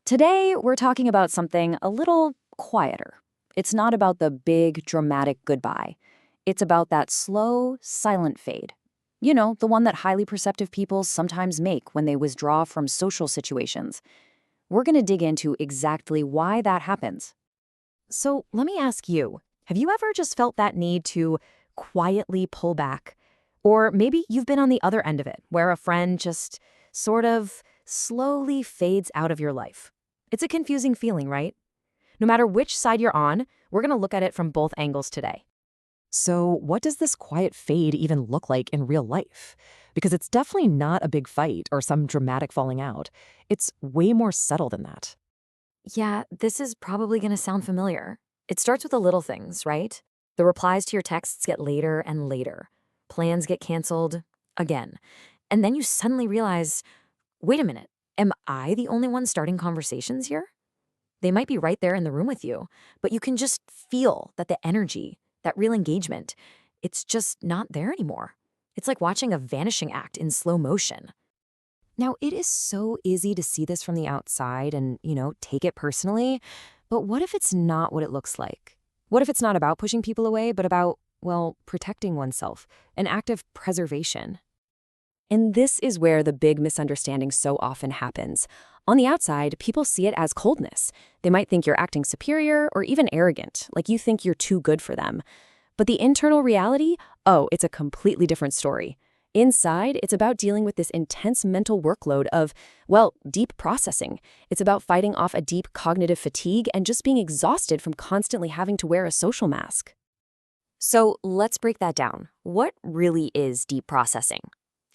Today, we're talking about something a little quieter. It's not about the big, dramatic goodbye. It's about that slow, silent fade. You know, the one that highly perceptive people sometimes make when they withdraw from social situations. We're going to dig into exactly why that happens. So let me ask you, have you ever just felt that need to quietly pull back? Or maybe you've been on the other end of it, where a friend just sort of slowly fades out of your life. It's a confusing feeling, right? No matter which side you're on, we're going to look at it from both angles today. So, what does this quiet fade even look like in real life? Because it's definitely not a big fight or some dramatic falling out. It's way more subtle than that. Yeah, this is probably going to sound familiar. It starts with the little things, right? The replies to your texts get later and later. Plans get canceled again. And then you suddenly realize, wait a minute, am I the only one starting conversations here? They might be right there in the room with you, but you can just feel that the energy, that real engagement, it's just not there anymore. It's like watching a vanishing act in slow motion. Now, it is so easy to see this from the outside and, take it personally, but what if it's not what it looks like? What if it's not about pushing people away, but about, well, protecting oneself, an act of preservation? And this is where the big misunderstanding so often happens. On the outside, people see it as coldness. They might think you're acting superior or even arrogant, like you think you're too good for them. But the internal reality, oh, it's a completely different story. Inside, it's about dealing with this intense mental workload of, well, deep processing. It's about fighting off a deep cognitive fatigue and just being exhausted from constantly having to wear a social mask. So let's break that down. What really is deep processing?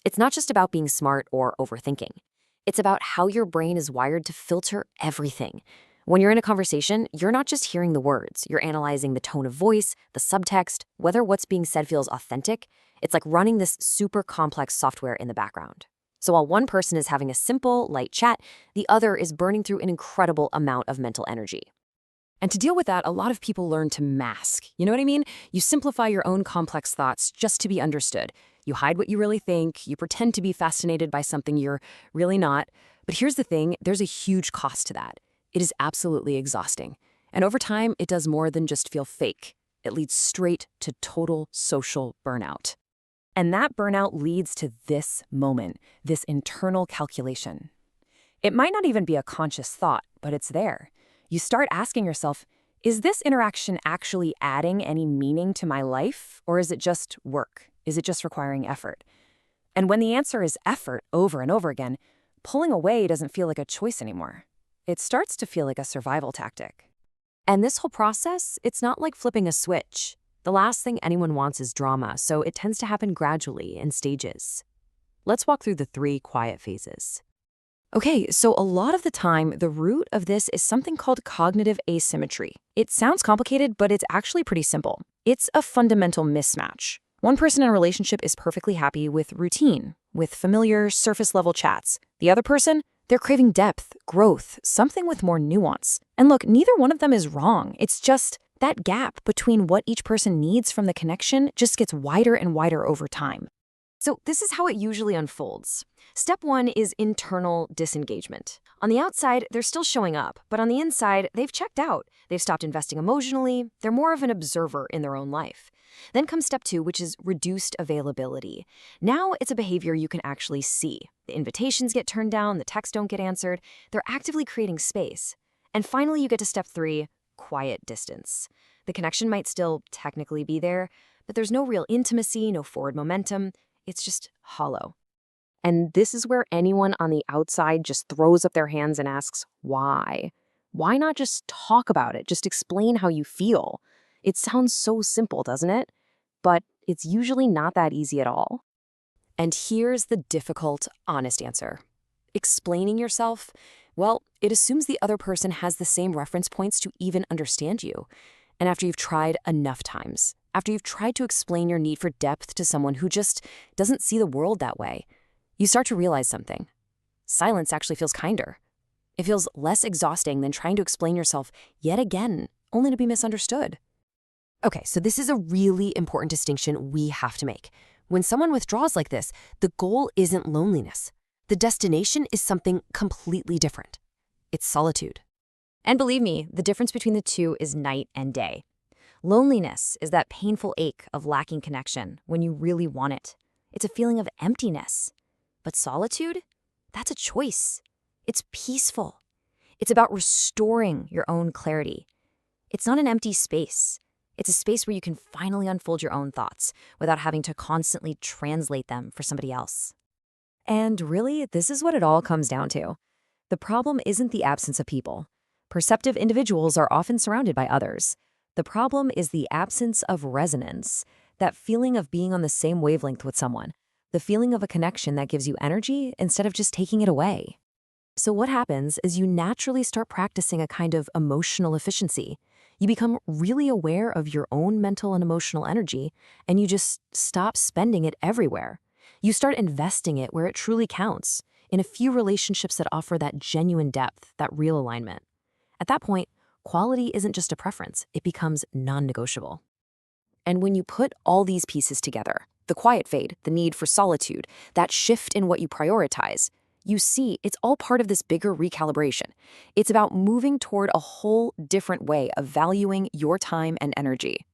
It's not just about being smart or overthinking. It's about how your brain is wired to filter everything. When you're in a conversation, you're not just hearing the words. You're analyzing the tone of voice, the subtext, whether what's being said feels authentic. It's like running this super complex software in the background. So while one person is having a simple, light chat, the other is burning through an incredible amount of mental energy. And to deal with that, a lot of people learn to mask. You know what I mean? You simplify your own complex thoughts just to be understood. You hide what you really think. You pretend to be fascinated by something you're really not. But here's the thing, there's a huge cost to that. It is absolutely exhausting. And over time, it does more than just feel fake. It leads straight to total social burnout. And that burnout leads to this moment, this internal calculation. It might not even be a conscious thought, but it's there. You start asking yourself, is this interaction actually adding any meaning to my life, or is it just work? Is it just requiring effort? And when the answer is effort over and over again, pulling away doesn't feel like a choice anymore. It starts to feel like a survival tactic. And this whole process, it's not like flipping a switch. The last thing anyone wants is drama, so it tends to happen gradually in stages. Let's walk through the 3 quiet phases. Okay, so a lot of the time, the root of this is something called cognitive asymmetry. It sounds complicated, but it's actually pretty simple. It's a fundamental mismatch. One person in a relationship is perfectly happy with routine, with familiar, surface-level chats. The other person, they're craving depth, growth, something with more nuance. And look, neither one of them is wrong. It's just that gap between what each person needs from the connection just gets wider and wider over time. So this is how it usually unfolds. Step 1 is internal disengagement. On the outside, they're still showing up, but on the inside, they've checked out. They've stopped investing emotionally. They're more of an observer in their own life. Then comes step 2, which is reduced availability. Now it's a behavior you can actually see. The invitations get turned down, the texts don't get answered. They're actively creating space. And finally, you get to step 3, quiet distance. The connection might still technically be there, but there's no real intimacy, no forward momentum. It's just hollow. And this is where anyone on the outside just throws up their hands and asks, why? Why not just talk about it? Just explain how you feel. It sounds so simple, doesn't it? But it's usually not that easy at all. And here's the difficult, honest answer. Explaining yourself, well, it assumes the other person has the same reference points to even understand you. And after you've tried enough times, after you've tried to explain your need for depth to someone who just doesn't see the world that way, you start to realize something. Silence actually feels kinder. It feels less exhausting than trying to explain yourself yet again, only to be misunderstood. Okay, so this is a really important distinction we have to make. When someone withdraws like this, the goal isn't loneliness. The destination is something completely different. It's solitude. And believe me, the difference between the two is night and day. Loneliness is that painful ache of lacking connection when you really want it. It's a feeling of emptiness. But solitude? That's a choice. It's peaceful. It's about restoring your own clarity. It's not an empty space. It's a space where you can finally unfold your own thoughts without having to constantly translate them for somebody else. And really, this is what it all comes down to. The problem isn't the absence of people. Perceptive individuals are often surrounded by others. The problem is the absence of resonance, that feeling of being on the same wavelength with someone, the feeling of a connection that gives you energy instead of just taking it away. So what happens is you naturally start practicing a kind of emotional efficiency. You become really aware of your own mental and emotional energy, and you just stop spending it everywhere. You start investing it where it truly counts, in a few relationships that offer that genuine depth, that real alignment. At that point, quality isn't just a preference, it becomes non-negotiable. And when you put all these pieces together, the quiet fade, the need for solitude, that shift in what you prioritize, you see it's all part of this bigger recalibration. It's about moving toward a whole different way of valuing your time and energy.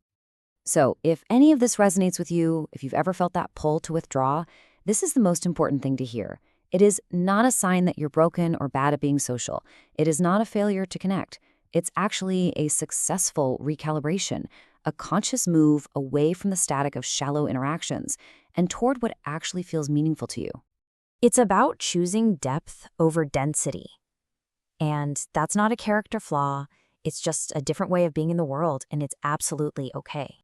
So if any of this resonates with you, if you've ever felt that pull to withdraw, this is the most important thing to hear. It is not a sign that you're broken or bad at being social. It is not a failure to connect. It's actually a successful recalibration, a conscious move away from the static of shallow interactions and toward what actually feels meaningful to you. It's about choosing depth over density. And that's not a character flaw. It's just a different way of being in the world, and it's absolutely okay.